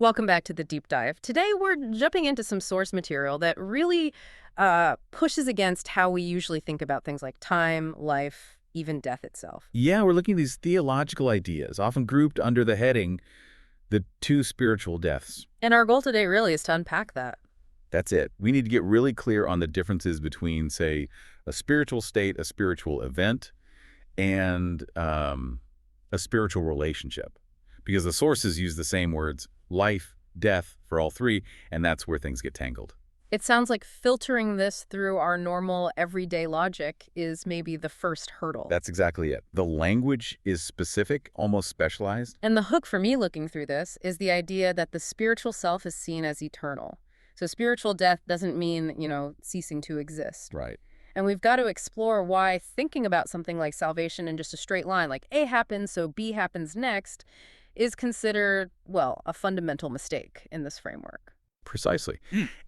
Welcome back to the deep dive. Today we're jumping into some source material that really pushes against how we usually think about things like time, life, even death itself. Yeah, we're looking at these theological ideas, often grouped under the heading, the two spiritual deaths. And our goal today really is to unpack that. That's it. We need to get really clear on the differences between, say, a spiritual state, a spiritual event, and a spiritual relationship. Because the sources use the same words, life, death, for all three, and that's where things get tangled. It sounds like filtering this through our normal everyday logic is maybe the first hurdle. That's exactly it. The language is specific, almost specialized. And the hook for me looking through this is the idea that the spiritual self is seen as eternal. So spiritual death doesn't mean, ceasing to exist. Right. And we've got to explore why thinking about something like salvation in just a straight line, like A happens, so B happens next, is considered, well, a fundamental mistake in this framework. Precisely.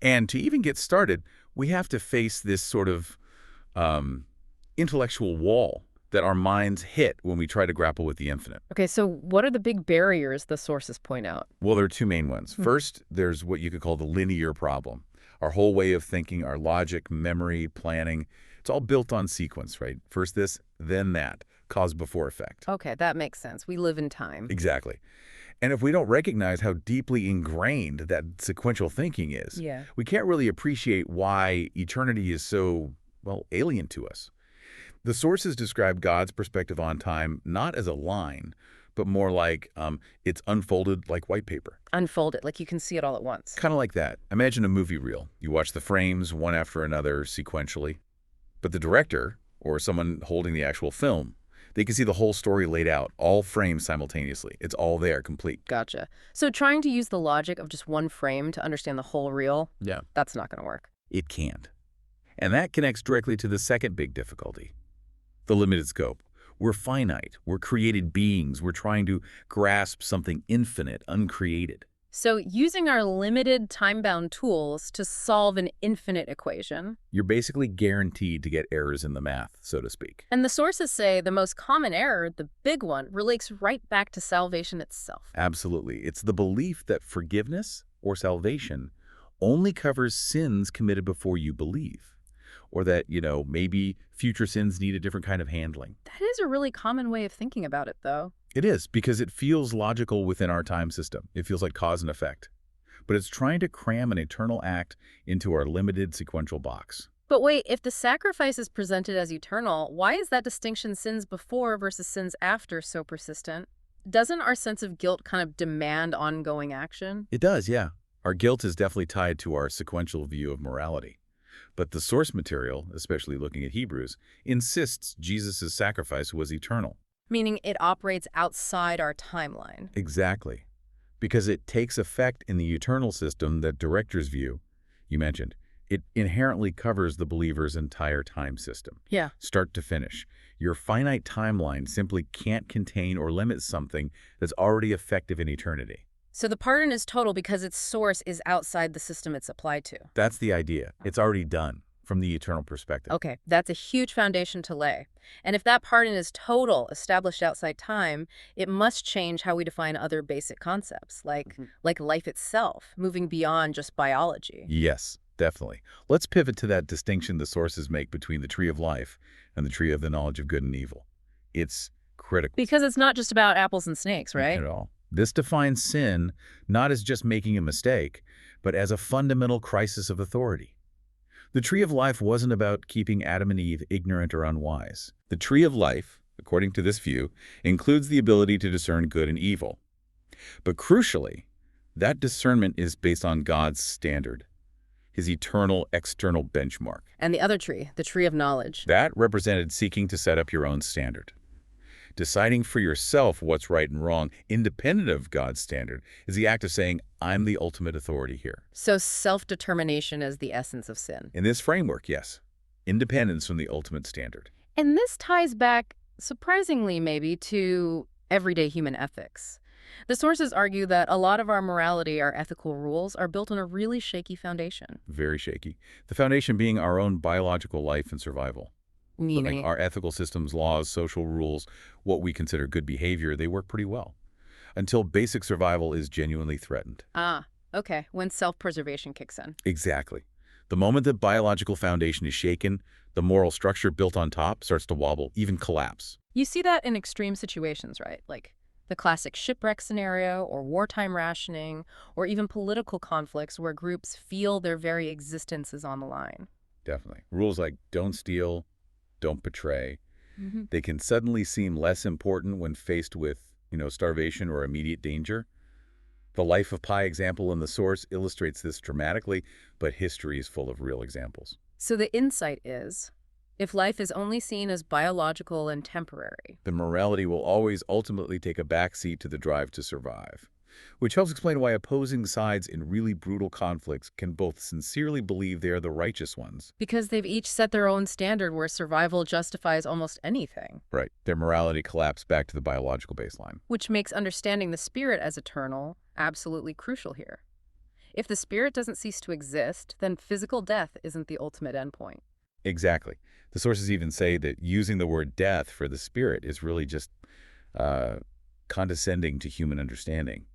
And to even get started, we have to face this sort of intellectual wall that our minds hit when we try to grapple with the infinite. Okay, so what are the big barriers the sources point out? Well, there are two main ones. First, there's what you could call the linear problem. Our whole way of thinking, our logic, memory, planning, it's all built on sequence, right? First this, then that, cause before effect. Okay, that makes sense. We live in time. Exactly. And if we don't recognize how deeply ingrained that sequential thinking is, we can't really appreciate why eternity is so, well, alien to us. The sources describe God's perspective on time not as a line, but more like it's unfolded like white paper. Unfolded, like you can see it all at once. Kind of like that. Imagine a movie reel. You watch the frames one after another sequentially, but the director, or someone holding the actual film, they can see the whole story laid out, all frames simultaneously. It's all there, complete. Gotcha. So trying to use the logic of just one frame to understand the whole reel, that's not going to work. It can't. And that connects directly to the second big difficulty, the limited scope. We're finite. We're created beings. We're trying to grasp something infinite, uncreated. So using our limited time-bound tools to solve an infinite equation. You're basically guaranteed to get errors in the math, so to speak. And the sources say the most common error, the big one, relates right back to salvation itself. Absolutely. It's the belief that forgiveness or salvation only covers sins committed before you believe. Or that, maybe future sins need a different kind of handling. That is a really common way of thinking about it, though. It is, because it feels logical within our time system. It feels like cause and effect. But it's trying to cram an eternal act into our limited sequential box. But wait, if the sacrifice is presented as eternal, why is that distinction sins before versus sins after so persistent? Doesn't our sense of guilt kind of demand ongoing action? It does, yeah. Our guilt is definitely tied to our sequential view of morality. But the source material, especially looking at Hebrews, insists Jesus' sacrifice was eternal. Meaning it operates outside our timeline. Exactly. Because it takes effect in the eternal system that directors view, you mentioned. It inherently covers the believer's entire time system. Yeah. Start to finish. Your finite timeline simply can't contain or limit something that's already effective in eternity. So the pardon is total because its source is outside the system it's applied to. That's the idea. It's already done from the eternal perspective. Okay, that's a huge foundation to lay. And if that pardon is total, established outside time, it must change how we define other basic concepts, like life itself, moving beyond just biology. Yes, definitely. Let's pivot to that distinction the sources make between the tree of life and the tree of the knowledge of good and evil. It's critical. Because it's not just about apples and snakes, right? Not at all. This defines sin not as just making a mistake, but as a fundamental crisis of authority. The tree of life wasn't about keeping Adam and Eve ignorant or unwise. The tree of life, according to this view, includes the ability to discern good and evil. But crucially, that discernment is based on God's standard, his eternal external benchmark. And the other tree, the tree of knowledge. That represented seeking to set up your own standard. Deciding for yourself what's right and wrong, independent of God's standard, is the act of saying, I'm the ultimate authority here. So self-determination is the essence of sin. In this framework, yes. Independence from the ultimate standard. And this ties back, surprisingly maybe, to everyday human ethics. The sources argue that a lot of our morality, our ethical rules, are built on a really shaky foundation. Very shaky. The foundation being our own biological life and survival. Meaning? Like our ethical systems, laws, social rules, what we consider good behavior, they work pretty well. until basic survival is genuinely threatened. Ah, okay, when self-preservation kicks in. Exactly. The moment the biological foundation is shaken, the moral structure built on top starts to wobble, even collapse. You see that in extreme situations, right? Like the classic shipwreck scenario, or wartime rationing, or even political conflicts where groups feel their very existence is on the line. Definitely. Rules like don't steal, don't betray, Hmm. they can suddenly seem less important when faced with, starvation or immediate danger. The Life of Pi example in the source illustrates this dramatically, but history is full of real examples. So the insight is, if life is only seen as biological and temporary. The morality will always ultimately take a backseat to the drive to survive, which helps explain why opposing sides in really brutal conflicts can both sincerely believe they are the righteous ones. Because they've each set their own standard where survival justifies almost anything. Right. Their morality collapsed back to the biological baseline. Which makes understanding the spirit as eternal absolutely crucial here. If the spirit doesn't cease to exist, then physical death isn't the ultimate endpoint. Exactly. The sources even say that using the word death for the spirit is really just uh, condescending to human understanding,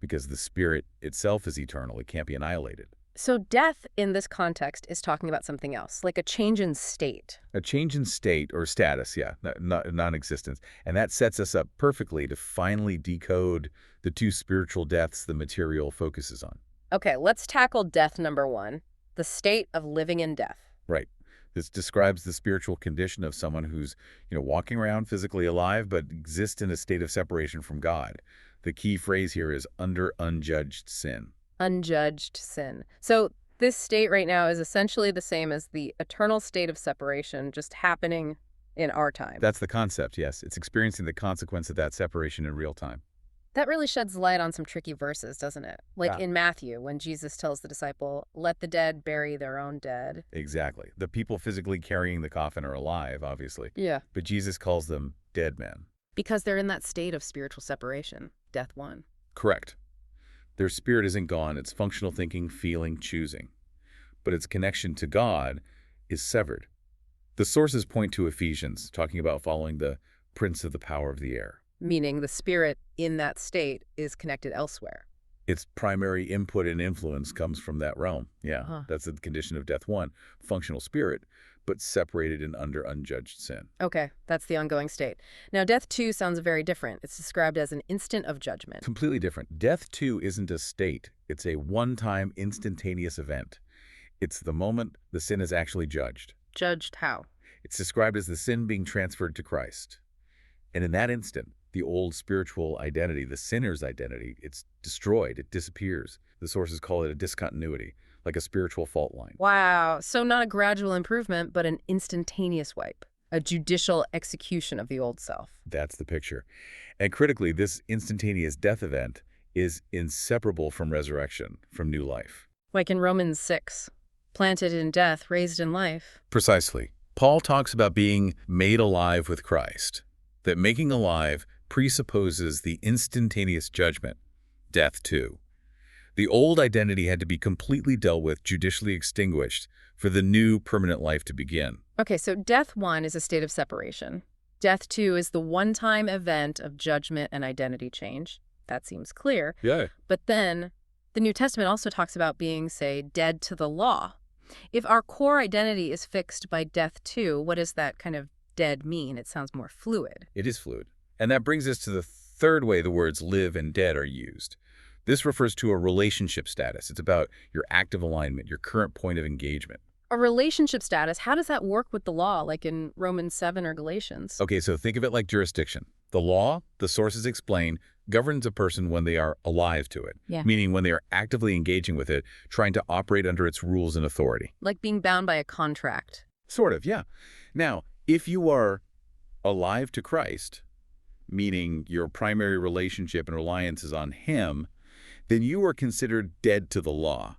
because the spirit itself is eternal. It can't be annihilated. So death in this context is talking about something else, like a change in state. A change in state or status, yeah, non-existence. And that sets us up perfectly to finally decode the two spiritual deaths the material focuses on. Okay, let's tackle death number one, the state of living in death. Right. This describes the spiritual condition of someone who's, walking around physically alive, but exists in a state of separation from God. The key phrase here is under unjudged sin. Unjudged sin. So this state right now is essentially the same as the eternal state of separation, just happening in our time. That's the concept, yes. It's experiencing the consequence of that separation in real time. That really sheds light on some tricky verses, doesn't it? Like Yeah. in Matthew, when Jesus tells the disciple, let the dead bury their own dead. Exactly. The people physically carrying the coffin are alive, obviously, Yeah. but Jesus calls them dead men. Because they're in that state of spiritual separation, death one. Correct. Their spirit isn't gone. It's functional thinking, feeling, choosing. But its connection to God is severed. The sources point to Ephesians, talking about following the prince of the power of the air. Meaning the spirit in that state is connected elsewhere. Its primary input and influence comes from that realm. Yeah, Huh. that's the condition of death one, functional spirit, but separated and under unjudged sin. Okay, that's the ongoing state. Now, death two sounds very different. It's described as an instant of judgment. Completely different. Death too isn't a state. It's a one-time instantaneous event. It's the moment the sin is actually judged. Judged how? It's described as the sin being transferred to Christ. And in that instant, the old spiritual identity, the sinner's identity, it's destroyed, it disappears. The sources call it a discontinuity, like a spiritual fault line. Wow, so not a gradual improvement, but an instantaneous wipe. A judicial execution of the old self. That's the picture. And critically, this instantaneous death event is inseparable from resurrection, from new life. Like in Romans 6, planted in death, raised in life. Precisely. Paul talks about being made alive with Christ, that making alive presupposes the instantaneous judgment, death too. The old identity had to be completely dealt with, judicially extinguished, for the new permanent life to begin. Okay, so death one is a state of separation. Death two is the one-time event of judgment and identity change. That seems clear. Yeah. But then the New Testament also talks about being, say, dead to the law. If our core identity is fixed by death two, what does that kind of dead mean? It sounds more fluid. It is fluid. And that brings us to the third way the words live and dead are used. This refers to a relationship status. It's about your active alignment, your current point of engagement. A relationship status, how does that work with the law, like in Romans 7 or Galatians? Okay, so think of it like jurisdiction. The law, the sources explain, governs a person when they are alive to it, Yeah. meaning when they are actively engaging with it, trying to operate under its rules and authority. Like being bound by a contract. Sort of, yeah. Now, if you are alive to Christ, meaning your primary relationship and reliance is on Him, then you are considered dead to the law.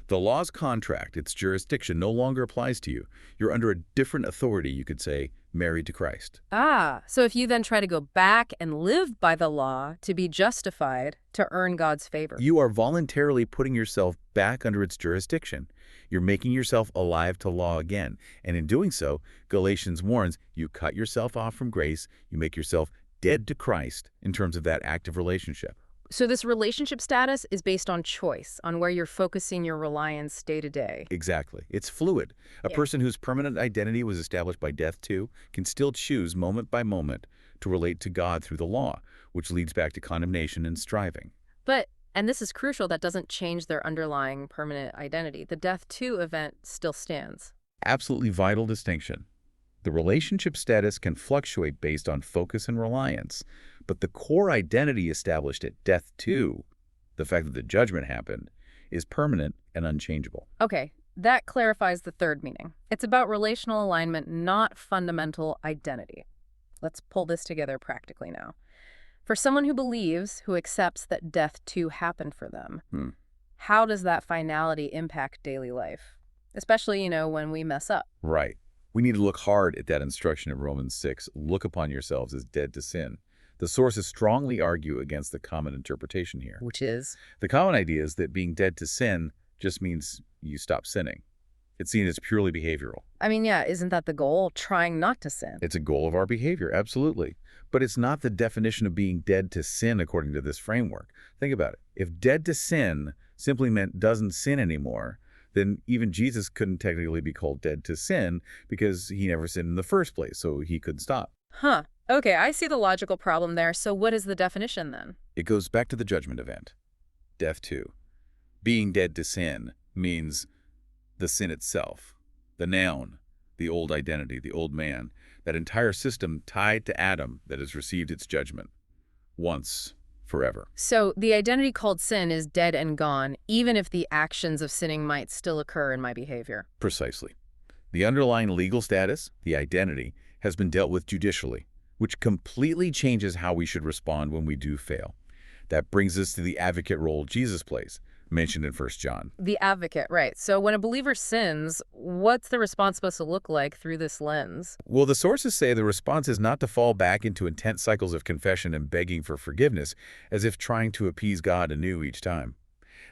The law's contract, its jurisdiction, no longer applies to you. You're under a different authority, you could say, married to Christ. Ah, so if you then try to go back and live by the law to be justified, to earn God's favor. You are voluntarily putting yourself back under its jurisdiction. You're making yourself alive to law again. And in doing so, Galatians warns, you cut yourself off from grace, you make yourself dead to Christ in terms of that active relationship. So this relationship status is based on choice, on where you're focusing your reliance day to day. Exactly. It's fluid. A Yeah. person whose permanent identity was established by death too can still choose moment by moment to relate to God through the law, which leads back to condemnation and striving. But, and this is crucial, that doesn't change their underlying permanent identity. The death to event still stands. Absolutely vital distinction. The relationship status can fluctuate based on focus and reliance, but the core identity established at death too, the fact that the judgment happened, is permanent and unchangeable. Okay, that clarifies the third meaning. It's about relational alignment, not fundamental identity. Let's pull this together practically now. For someone who believes, who accepts that death too happened for them, Hmm. how does that finality impact daily life? Especially, when we mess up. Right. We need to look hard at that instruction in Romans 6, look upon yourselves as dead to sin. The sources strongly argue against the common interpretation here. Which is? The common idea is that being dead to sin just means you stop sinning. It's seen as purely behavioral. I mean, yeah, isn't that the goal? Trying not to sin. It's a goal of our behavior, absolutely. But it's not the definition of being dead to sin according to this framework. Think about it. If dead to sin simply meant doesn't sin anymore, then even Jesus couldn't technically be called dead to sin because he never sinned in the first place, so he couldn't stop. Huh. Okay, I see the logical problem there. So what is the definition then? It goes back to the judgment event. Death too. Being dead to sin means the sin itself, the noun, the old identity, the old man, that entire system tied to Adam that has received its judgment. Once, forever. So the identity called sin is dead and gone, even if the actions of sinning might still occur in my behavior. Precisely. The underlying legal status, the identity, has been dealt with judicially, which completely changes how we should respond when we do fail. That brings us to the advocate role Jesus plays, mentioned in 1 John. The advocate, right. So when a believer sins, what's the response supposed to look like through this lens? Well, the sources say the response is not to fall back into intense cycles of confession and begging for forgiveness, as if trying to appease God anew each time.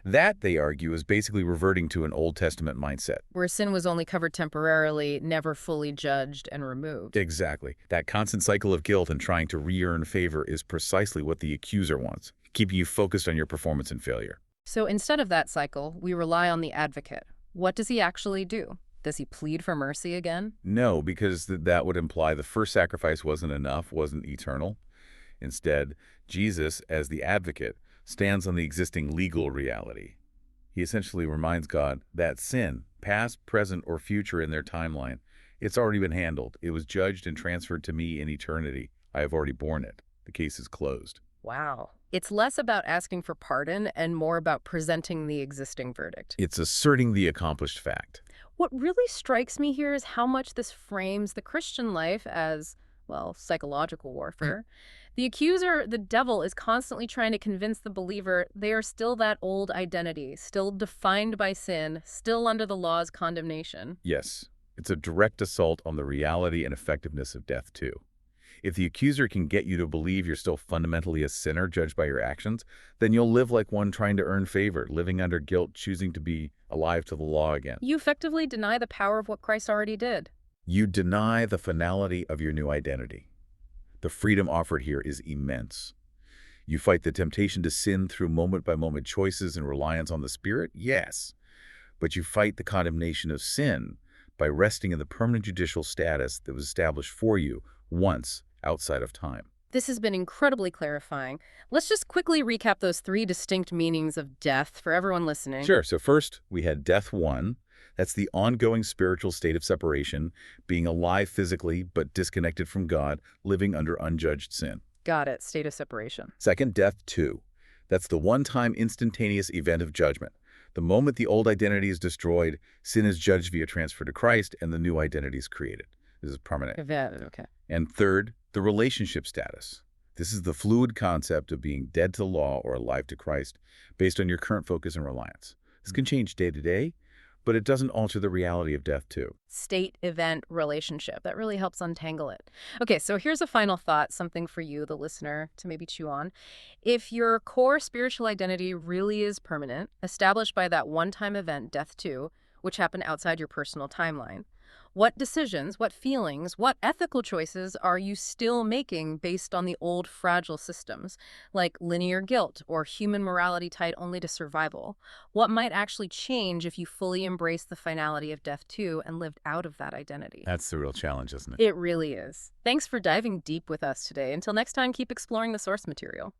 That, they argue, is basically reverting to an Old Testament mindset. Where sin was only covered temporarily, never fully judged and removed. Exactly. That constant cycle of guilt and trying to re-earn favor is precisely what the accuser wants, keeping you focused on your performance and failure. So instead of that cycle, we rely on the advocate. What does he actually do? Does he plead for mercy again? No, because that would imply the first sacrifice wasn't enough, wasn't eternal. Instead, Jesus, as the advocate, stands on the existing legal reality. He essentially reminds God that sin, past, present, or future in their timeline, it's already been handled. It was judged and transferred to me in eternity. I have already borne it. The case is closed. Wow. It's less about asking for pardon and more about presenting the existing verdict. It's asserting the accomplished fact. What really strikes me here is how much this frames the Christian life as, well, psychological warfare. The accuser, the devil, is constantly trying to convince the believer they are still that old identity, still defined by sin, still under the law's condemnation. Yes, it's a direct assault on the reality and effectiveness of death, too. If the accuser can get you to believe you're still fundamentally a sinner judged by your actions, then you'll live like one trying to earn favor, living under guilt, choosing to be alive to the law again. You effectively deny the power of what Christ already did. You deny the finality of your new identity. The freedom offered here is immense. You fight the temptation to sin through moment-by-moment choices and reliance on the Spirit? Yes. But you fight the condemnation of sin by resting in the permanent judicial status that was established for you once outside of time. This has been incredibly clarifying. Let's just quickly recap those three distinct meanings of death for everyone listening. Sure. So first, we had death one. That's the ongoing spiritual state of separation, being alive physically but disconnected from God, living under unjudged sin. Got it. State of separation. Second, death two. That's the one-time instantaneous event of judgment. The moment the old identity is destroyed, sin is judged via transfer to Christ, and the new identity is created. This is permanent. Okay. And third, the relationship status. This is the fluid concept of being dead to the law or alive to Christ based on your current focus and reliance. This can change day to day, but it doesn't alter the reality of death too. State, event, relationship. That really helps untangle it. Okay, so here's a final thought, something for you, the listener, to maybe chew on. If your core spiritual identity really is permanent, established by that one-time event, death too, which happened outside your personal timeline, What decisions, what feelings, what ethical choices are you still making based on the old fragile systems, like linear guilt or human morality tied only to survival? What might actually change if you fully embrace the finality of death too and lived out of that identity? That's the real challenge, isn't it? It really is. Thanks for diving deep with us today. Until next time, keep exploring the source material.